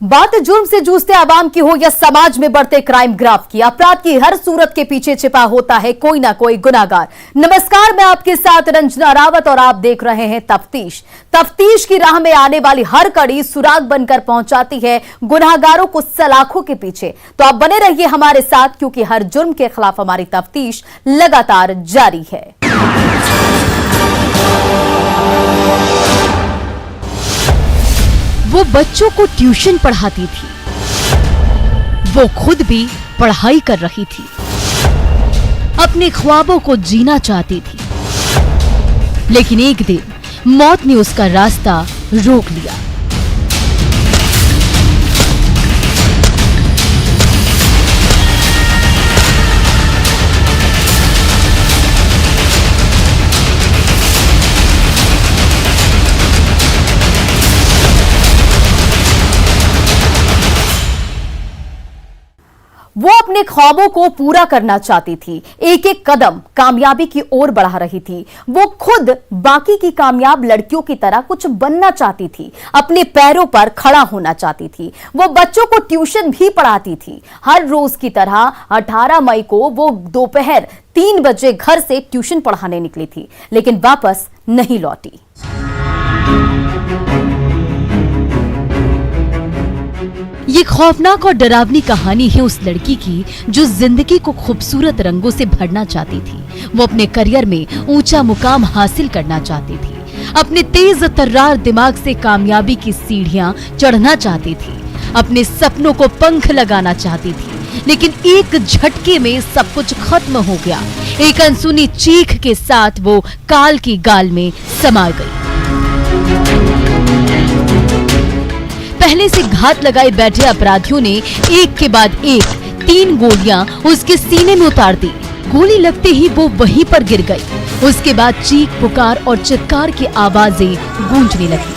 बात जुर्म से जूझते आवाम की हो या समाज में बढ़ते क्राइम ग्राफ की, अपराध की हर सूरत के पीछे छिपा होता है कोई ना कोई गुनाहगार। नमस्कार, मैं आपके साथ रंजना रावत और आप देख रहे हैं तफ्तीश। तफ्तीश की राह में आने वाली हर कड़ी सुराग बनकर पहुंचाती है गुनाहगारों को सलाखों के पीछे। तो आप बने रहिए हमारे साथ, क्योंकि हर जुर्म के खिलाफ हमारी तफ्तीश लगातार जारी है। वो बच्चों को ट्यूशन पढ़ाती थी, वो खुद भी पढ़ाई कर रही थी, अपने ख्वाबों को जीना चाहती थी। लेकिन एक दिन मौत ने उसका रास्ता रोक लिया। वो अपने ख्वाबों को पूरा करना चाहती थी, एक एक कदम कामयाबी की ओर बढ़ा रही थी। वो खुद बाकी की कामयाब लड़कियों की तरह कुछ बनना चाहती थी, अपने पैरों पर खड़ा होना चाहती थी। वो बच्चों को ट्यूशन भी पढ़ाती थी। हर रोज की तरह 18 मई को वो दोपहर 3 बजे घर से ट्यूशन पढ़ाने निकली थी, लेकिन वापस नहीं लौटी। ये खौफनाक और डरावनी कहानी है उस लड़की की जो जिंदगी को खूबसूरत रंगों से भरना चाहती थी। वो अपने करियर में ऊंचा मुकाम हासिल करना चाहती थी, अपने तेज तर्रार दिमाग से कामयाबी की सीढ़ियां चढ़ना चाहती थी, अपने सपनों को पंख लगाना चाहती थी। लेकिन एक झटके में सब कुछ खत्म हो गया। एक अनसुनी चीख के साथ वो काल की गाल में समा गई। पहले से घात लगाए बैठे अपराधियों ने एक के बाद एक 3 गोलियां उसके सीने में उतार दी। गोली लगते ही वो वहीं पर गिर गई। उसके बाद चीख पुकार और चित्कार की आवाजें गूंजने लगी।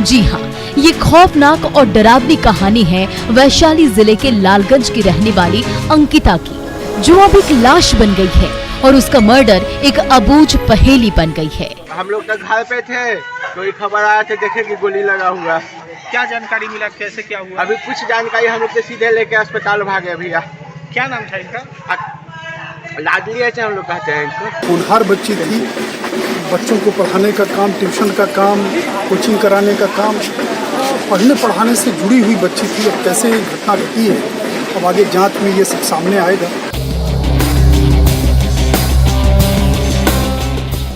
जी हाँ, ये खौफनाक और डरावनी कहानी है वैशाली जिले के लालगंज की रहने वाली अंकिता की, जो अब एक लाश बन गई है और उसका मर्डर एक अबूझ पहेली बन गई है। हम लोग तो घर पे थे, कोई खबर आया थे, देखे कि गोली लगा हुआ। क्या जानकारी मिला, कैसे क्या हुआ? अभी कुछ जानकारी हम लोग से सीधे लेके अस्पताल भागे भैया। क्या नाम था इनका? लाडली है हम लोग कहते हैं इनको। होनहार बच्ची थी, बच्चों को पढ़ाने का काम, ट्यूशन का काम, कोचिंग कराने का काम, पढ़ने पढ़ाने से जुड़ी हुई बच्ची थी। अब कैसे ये घटना घटी है, अब आगे जांच में ये सब सामने आएगा।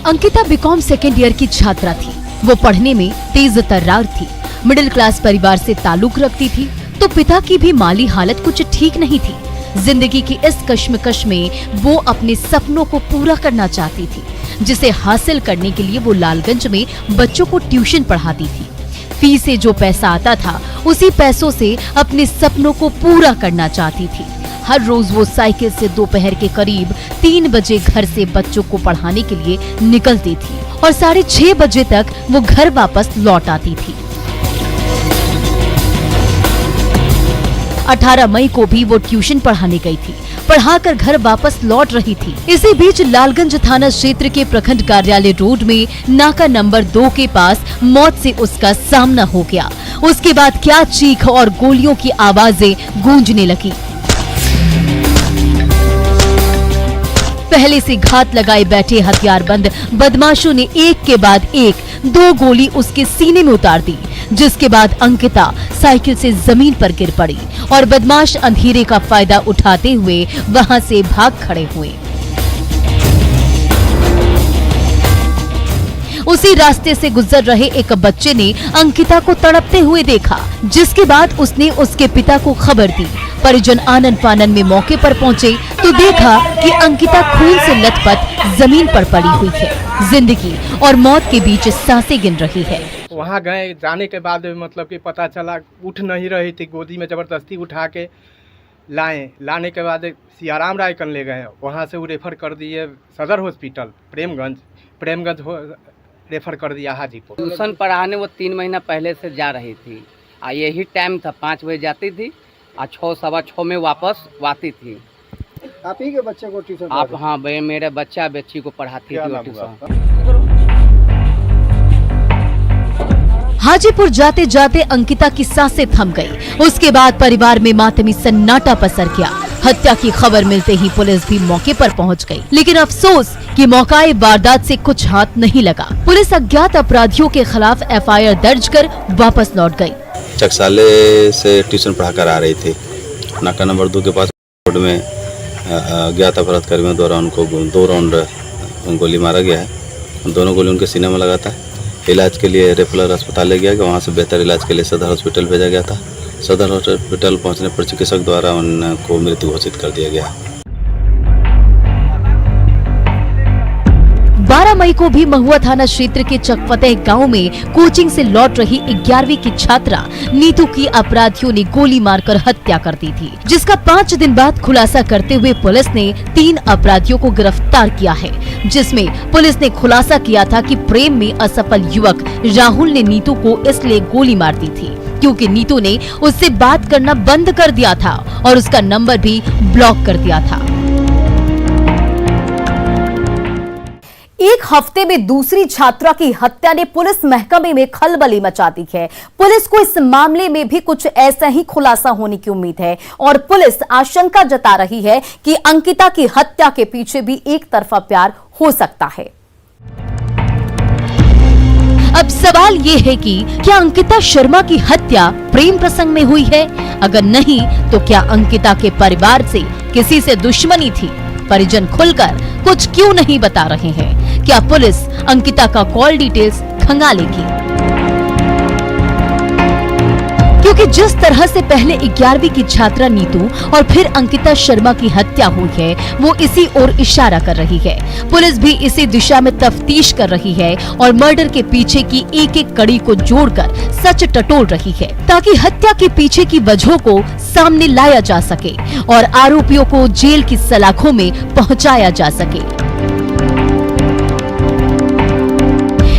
अंकिता बीकॉम सेकेंड ईयर की छात्रा थी। वो पढ़ने में तेज तर्रार थी, मिडिल क्लास परिवार से ताल्लुक रखती थी, तो पिता की भी माली हालत कुछ ठीक नहीं थी। जिंदगी की इस कश्मकश में वो अपने सपनों को पूरा करना चाहती थी, जिसे हासिल करने के लिए वो लालगंज में बच्चों को ट्यूशन पढ़ाती थी। फीस से जो पैसा आता था, उसी पैसों से अपने सपनों को पूरा करना चाहती थी। हर रोज वो साइकिल से दोपहर के करीब 3 बजे घर से बच्चों को पढ़ाने के लिए निकलती थी और 6:30 बजे तक वो घर वापस लौट आती थी। 18 मई को भी वो ट्यूशन पढ़ाने गई थी, पढ़ाकर घर वापस लौट रही थी। इसी बीच लालगंज थाना क्षेत्र के प्रखंड कार्यालय रोड में नाका नंबर 2 के पास मौत से उसका सामना हो गया। उसके बाद क्या चीख और गोलियों की आवाजें गूंजने लगी। पहले से घात लगाए बैठे हथियारबंद बदमाशों ने एक के बाद एक 2 गोली उसके सीने में उतार दी, जिसके बाद अंकिता साइकिल से जमीन पर गिर पड़ी और बदमाश अंधेरे का फायदा उठाते हुए वहां से भाग खड़े हुए। उसी रास्ते से गुजर रहे एक बच्चे ने अंकिता को तड़पते हुए देखा, जिसके बाद उसने उसके पिता को खबर दी। परिजन आनन फानन में मौके पर पहुंचे तो देखा कि अंकिता खून से लथपथ जमीन पर पड़ी हुई है। जिंदगी और मौत के बीच सांसें गिन रही है। वहाँ गए, जाने के बाद मतलब कि पता चला उठ नहीं रही थी, गोदी में जबरदस्ती उठा के लाने के बाद सियाराम राय कर ले गए। वहाँ से वो रेफर कर दिए सदर हॉस्पिटल प्रेमगंज रेफर कर दिया हाजीपुर। ट्यूशन पढ़ाने वो 3 महीना पहले से जा रही थी। यही टाइम था, 5 बजे जाती थी और 6 सवा 6 में वापस आती थी। आप ही के बच्चे को ट्यूशन? आप? हाँ, मेरे बच्ची को पढ़ाती थी ट्यूशन। हाजीपुर जाते जाते अंकिता की सांसें थम गई। उसके बाद परिवार में मातमी सन्नाटा पसर गया। हत्या की खबर मिलते ही पुलिस भी मौके पर पहुंच गई, लेकिन अफसोस कि मौकाए वारदात से कुछ हाथ नहीं लगा। पुलिस अज्ञात अपराधियों के खिलाफ एफआईआर दर्ज कर वापस लौट गई। चकसाले से ट्यूशन पढ़ाकर आ रही थी। नाका नंबर 2 के पास रोड में अज्ञात अपराध कर्मियों द्वारा उनको 2 राउंड गोली मारा गया है। दोनों गोली उनके सीने में लगा था। इलाज के लिए रेफरल अस्पताल ले गया गया। वहाँ से बेहतर इलाज के लिए सदर हॉस्पिटल भेजा गया था। सदर हॉस्पिटल पहुँचने पर चिकित्सक द्वारा उनको मृत घोषित कर दिया गया। 12 मई को भी महुआ थाना क्षेत्र के चकफतेह गांव में कोचिंग से लौट रही 11वीं की छात्रा नीतू की अपराधियों ने गोली मारकर हत्या कर दी थी, जिसका 5 दिन बाद खुलासा करते हुए पुलिस ने 3 अपराधियों को गिरफ्तार किया है, जिसमें पुलिस ने खुलासा किया था कि प्रेम में असफल युवक राहुल ने नीतू को इसलिए गोली मार दी थी क्योंकि नीतू ने उससे बात करना बंद कर दिया था और उसका नंबर भी ब्लॉक कर दिया था। एक हफ्ते में दूसरी छात्रा की हत्या ने पुलिस महकमे में खलबली मचा दी है। पुलिस को इस मामले में भी कुछ ऐसा ही खुलासा होने की उम्मीद है और पुलिस आशंका जता रही है कि अंकिता की हत्या के पीछे भी एक तरफा प्यार हो सकता है। अब सवाल ये है कि क्या अंकिता शर्मा की हत्या प्रेम प्रसंग में हुई है? अगर नहीं तो क्या अंकिता के परिवार से किसी से दुश्मनी थी? परिजन खुलकर कुछ क्यों नहीं बता रहे हैं? क्या पुलिस अंकिता का कॉल डिटेल्स खंगालेगी? क्योंकि जिस तरह से पहले 11वीं की छात्रा नीतू और फिर अंकिता शर्मा की हत्या हुई है, वो इसी ओर इशारा कर रही है। पुलिस भी इसी दिशा में तफ्तीश कर रही है और मर्डर के पीछे की एक-एक कड़ी को जोड़कर सच टटोल रही है, ताकि हत्या के पीछे की वजहों को सामने लाया जा सके और आरोपियों को जेल की सलाखों में पहुंचाया जा सके।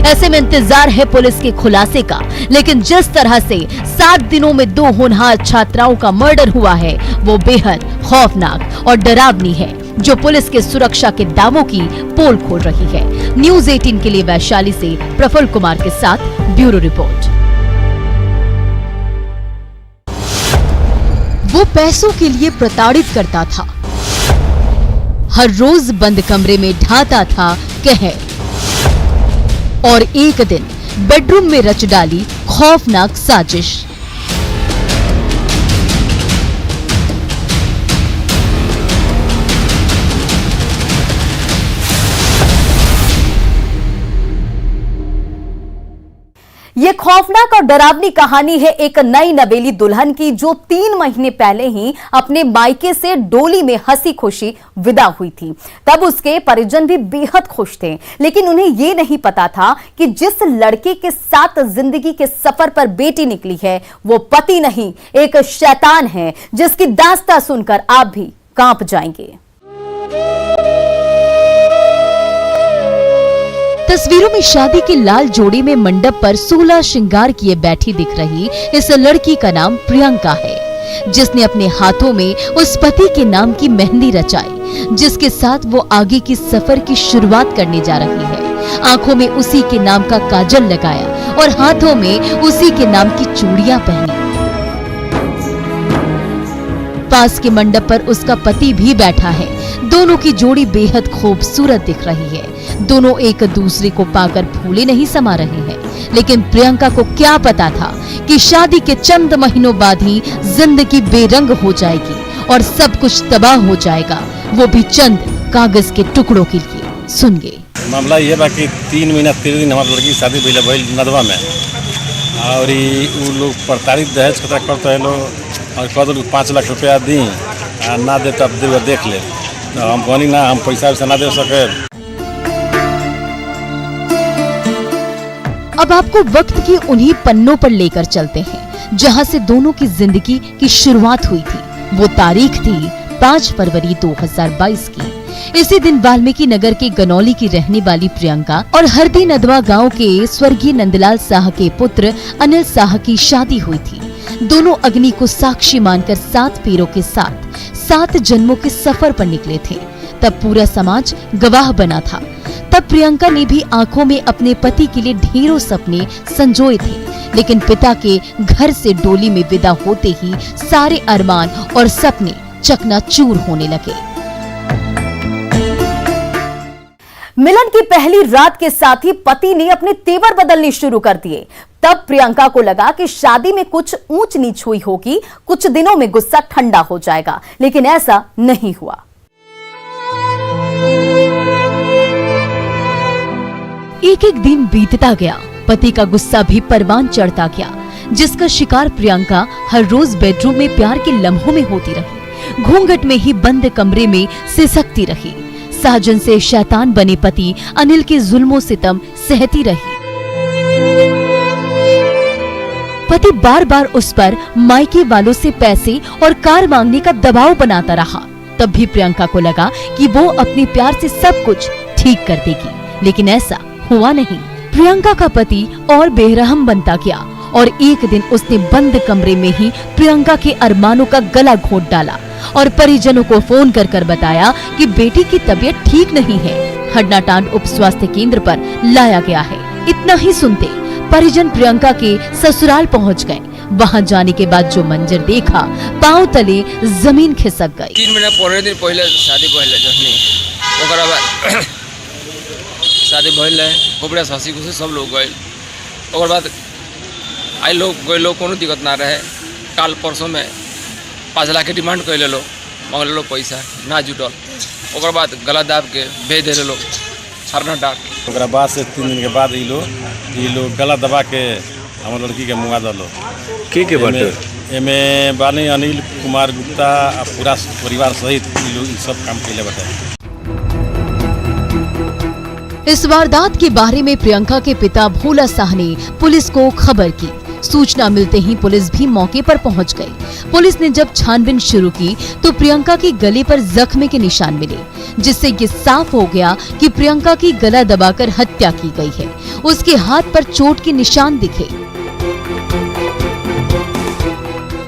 ऐसे में इंतजार है पुलिस के खुलासे का, लेकिन जिस तरह से 7 दिनों में 2 होनहार छात्राओं का मर्डर हुआ है, वो बेहद खौफनाक और डरावनी है, जो पुलिस के सुरक्षा के दावों की पोल खोल रही है। न्यूज़ 18 के लिए वैशाली से प्रफुल्ल कुमार के साथ ब्यूरो रिपोर्ट। वो पैसों के लिए प्रताड़ित करता था, हर रोज बंद कमरे में ढाता था कहर, और एक दिन बेडरूम में रच डाली खौफनाक साजिश। ये खौफनाक और डरावनी कहानी है एक नई नवेली दुल्हन की, जो 3 महीने पहले ही अपने मायके से डोली में हंसी खुशी विदा हुई थी। तब उसके परिजन भी बेहद खुश थे, लेकिन उन्हें ये नहीं पता था कि जिस लड़के के साथ जिंदगी के सफर पर बेटी निकली है, वो पति नहीं, एक शैतान है, जिसकी दास्तां सुनकर आप भी कांप जाएंगे। तस्वीरों में शादी के लाल जोड़े में मंडप पर 16 श्रृंगार किए बैठी दिख रही इस लड़की का नाम प्रियंका है, जिसने अपने हाथों में उस पति के नाम की मेहंदी रचाई, जिसके साथ वो आगे की सफर की शुरुआत करने जा रही है। आंखों में उसी के नाम का काजल लगाया और हाथों में उसी के नाम की चूड़ियां पहनी। पास के मंडप पर उसका पति भी बैठा है। दोनों की जोड़ी बेहद खूबसूरत दिख रही है। दोनों एक दूसरे को पाकर फूले नहीं समा रहे हैं, लेकिन प्रियंका को क्या पता था कि शादी के चंद महीनों बाद ही जिंदगी बेरंग हो जाएगी और सब कुछ तबाह हो जाएगा, वो भी चंद कागज के टुकड़ों के लिए। सुनिए। मामला ये बा कि 3 महीना 3 दिन हमारे लड़की की शादी भइल नदवा में, और वो लोग प्रताड़ित दहेज खतरा करते हैं लोग, और कहते लोग 5 लाख रुपया दी ना दे तब देख ले। हम कहनी ना, हम पैसा वैसा ना दे सके। अब आपको वक्त के उन्हीं पन्नों पर लेकर चलते हैं जहां से दोनों की जिंदगी की शुरुआत हुई थी। वो तारीख थी 5 फरवरी 2022 की। इसी दिन वाल्मीकि नगर के गनौली की रहने वाली प्रियंका और हरदी नदवा गांव के स्वर्गीय नंदलाल शाह के पुत्र अनिल शाह की शादी हुई थी। दोनों अग्नि को साक्षी मानकर 7 फेरों के साथ 7 जन्मों के सफर पर निकले थे। तब पूरा समाज गवाह बना था। तब तब प्रियंका ने भी आंखों में अपने पति के लिए ढेरों सपने संजोए थे, लेकिन पिता के घर से डोली में विदा होते ही सारे अरमान और सपने चकनाचूर होने लगे। मिलन की पहली रात के साथ ही पति ने अपने तेवर बदलने शुरू कर दिए। तब प्रियंका को लगा कि शादी में कुछ ऊंच नीच हुई होगी, कुछ दिनों में गुस्सा ठंडा हो जाएगा, लेकिन ऐसा नहीं हुआ। एक एक दिन बीतता गया, पति का गुस्सा भी परवान चढ़ता गया, जिसका शिकार प्रियंका हर रोज बेडरूम में प्यार के लम्हों में होती रही, घूंघट में ही बंद कमरे में सिसकती रही, साजन से शैतान बने पति अनिल के जुल्मों सितम सहती रही। पति बार बार उस पर मायके वालों से पैसे और कार मांगने का दबाव बनाता रहा। तब भी प्रियंका को लगा कि वो अपने प्यार से सब कुछ ठीक कर देगी, लेकिन ऐसा हुआ नहीं। प्रियंका का पति और बेरहम बनता गया और एक दिन उसने बंद कमरे में ही प्रियंका के अरमानों का गला घोंट डाला और परिजनों को फोन कर कर बताया कि बेटी की तबीयत ठीक नहीं है, हडनाटांड उप स्वास्थ्य केंद्र पर लाया गया है। इतना ही सुनते परिजन प्रियंका के ससुराल पहुंच गए। वहां जाने के बाद जो मंजर देखा, पांव तले जमीन खिसक गई। 3 महीना 15 दिन पहले शादी भइल जखनी ओकरा बाद शादी भइल है, खूब हंसी खुशी सब लोग गए। ओकर बाद आई लोग गए, लोग कोनो दिक्कत ना रहे। काल परसों में 5 लाख के डिमांड कर लो, मांग लो पैसा ना जुटल। ओकर बाद गला दाब के भेज दे लो हरना डाक। ओकरा बाद से 3 दिन के बाद ये लोग गला दबा के हमार लड़की के मुआ दलो। के बाटे एमे बानी अनिल कुमार गुप्ता आ पूरा परिवार सहित ये लोग सब काम कैले बाटे। इस वारदात के बारे में प्रियंका के पिता भोला साह ने पुलिस को खबर की। सूचना मिलते ही पुलिस भी मौके पर पहुंच गई। पुलिस ने जब छानबीन शुरू की तो प्रियंका के गले पर जख्म के निशान मिले, जिससे ये साफ हो गया कि प्रियंका की गला दबाकर हत्या की गई है। उसके हाथ पर चोट के निशान दिखे।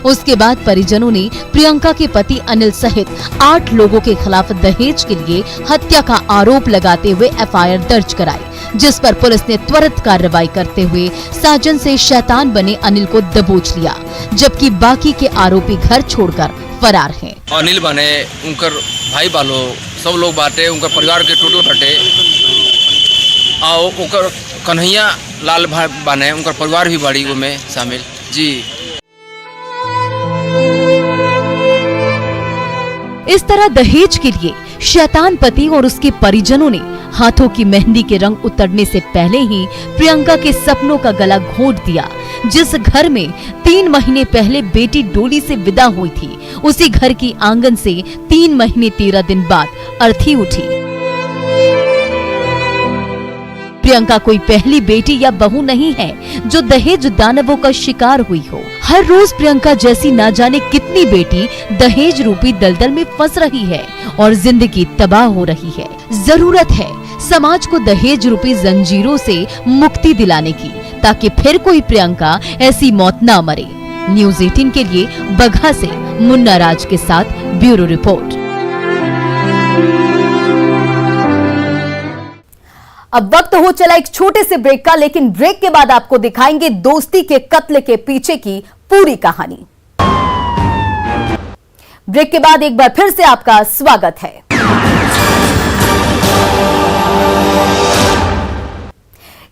उसके बाद परिजनों ने प्रियंका के पति अनिल सहित 8 लोगों के खिलाफ दहेज के लिए हत्या का आरोप लगाते हुए एफआईआर दर्ज कराई, जिस पर पुलिस ने त्वरित कार्रवाई करते हुए साजन से शैतान बने अनिल को दबोच लिया, जबकि बाकी के आरोपी घर छोड़कर फरार हैं। अनिल बने उनकर भाई बालो सब लोग बाटे, उनकर परिवार के टोटो बटे आओ उनकर कन्हैया लाल भाई बने, उनकर परिवार भी बड़ी में शामिल जी। इस तरह दहेज के लिए शैतान पति और उसके परिजनों ने हाथों की मेहंदी के रंग उतरने से पहले ही प्रियंका के सपनों का गला घोंट दिया। जिस घर में 3 महीने पहले बेटी डोली से विदा हुई थी, उसी घर की आंगन से 3 महीने 13 दिन बाद अर्थी उठी। प्रियंका कोई पहली बेटी या बहू नहीं है जो दहेज दानवों का शिकार हुई हो। हर रोज प्रियंका जैसी ना जाने कितनी बेटी दहेज रूपी दलदल में फंस रही है और जिंदगी तबाह हो रही है। जरूरत है समाज को दहेज रूपी जंजीरों से मुक्ति दिलाने की, ताकि फिर कोई प्रियंका ऐसी मौत ना मरे। न्यूज़ 18 के लिए बगहा से मुन्ना राज के साथ ब्यूरो रिपोर्ट। अब वक्त हो चला एक छोटे से ब्रेक का, लेकिन ब्रेक के बाद आपको दिखाएंगे दोस्ती के कत्ल के पीछे की पूरी कहानी। ब्रेक के बाद एक बार फिर से आपका स्वागत है।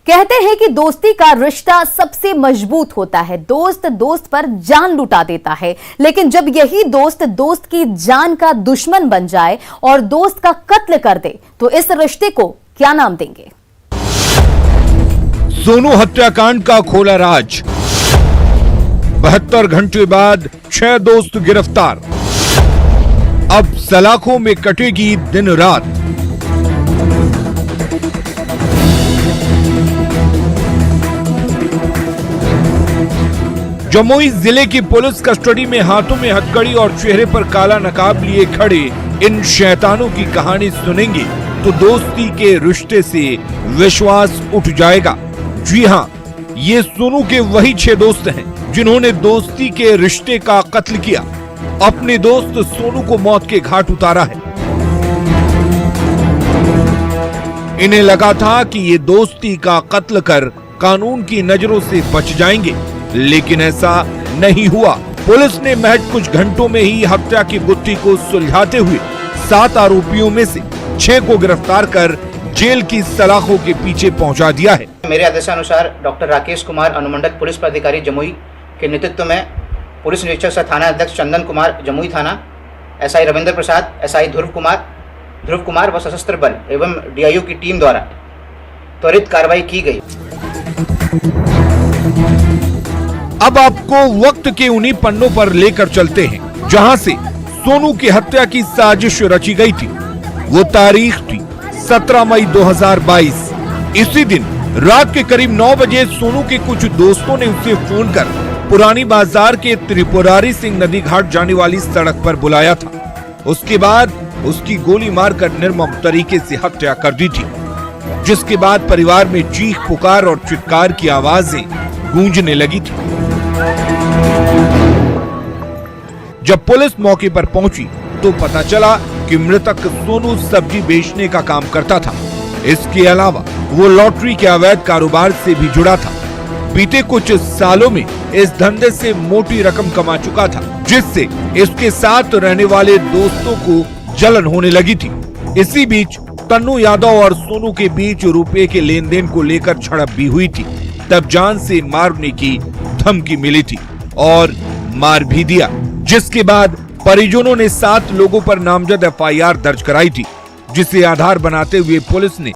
कहते हैं कि दोस्ती का रिश्ता सबसे मजबूत होता है। दोस्त दोस्त पर जान लुटा देता है, लेकिन जब यही दोस्त दोस्त की जान का दुश्मन बन जाए और दोस्त का कत्ल कर दे, तो इस रिश्ते को क्या नाम देंगे? सोनू हत्याकांड का खोला राज। 72 घंटे बाद 6 दोस्त गिरफ्तार। अब सलाखों में कटेगी दिन रात। जमुई जिले की पुलिस कस्टडी में हाथों में हथकड़ी और चेहरे पर काला नकाब लिए खड़े इन शैतानों की कहानी सुनेंगे तो दोस्ती के रिश्ते से विश्वास उठ जाएगा। जी हां, ये सोनू के वही 6 दोस्त हैं जिन्होंने दोस्ती के रिश्ते का कत्ल किया, अपने दोस्त सोनू को मौत के घाट उतारा है। इन्हें लगा था कि ये दोस्ती का कत्ल कर कानून की नजरों से बच जाएंगे, लेकिन ऐसा नहीं हुआ। पुलिस ने महज कुछ घंटों में ही हत्या की गुत्थी को सुलझाते हुए 7 आरोपियों में से 6 को गिरफ्तार कर जेल की सलाखों के पीछे पहुंचा दिया है। मेरे आदेशानुसार डॉक्टर राकेश कुमार अनुमंडल पुलिस पदाधिकारी जमुई के नेतृत्व में पुलिस निरीक्षक सह थाना अध्यक्ष चंदन कुमार जमुई थाना, एसआई रविंद्र प्रसाद, एसआई ध्रुव कुमार व सशस्त्र बल एवं डीआईओ की टीम द्वारा त्वरित कार्रवाई की गई। अब आपको वक्त के उन्हीं पन्नों पर लेकर चलते हैं जहां से सोनू की हत्या की साजिश रची गई थी। वो तारीख थी 17 मई 2022। इसी दिन रात के करीब 9 बजे सोनू के कुछ दोस्तों ने उसे फोन कर पुरानी बाजार के त्रिपुरारी सिंह नदी घाट जाने वाली सड़क पर बुलाया था। उसके बाद उसकी गोली मारकर निर्मम तरीके से हत्या कर दी थी, जिसके बाद परिवार में चीख पुकार और चित्कार की आवाजें गूंजने लगी थी। जब पुलिस मौके पर पहुंची तो पता चला कि मृतक सोनू सब्जी बेचने का काम करता था। इसके अलावा वो लॉटरी के अवैध कारोबार से भी जुड़ा था। बीते कुछ सालों में इस धंधे से मोटी रकम कमा चुका था, जिससे इसके साथ रहने वाले दोस्तों को जलन होने लगी थी। इसी बीच तन्नू यादव और सोनू के बीच रुपए के लेन देन को लेकर झड़प भी हुई थी। तब जान से मारने की धमकी मिली थी और मार भी दिया, जिसके बाद परिजनों ने 7 लोगों पर नामजद एफआईआर दर्ज कराई थी, जिसे आधार बनाते हुए पुलिस ने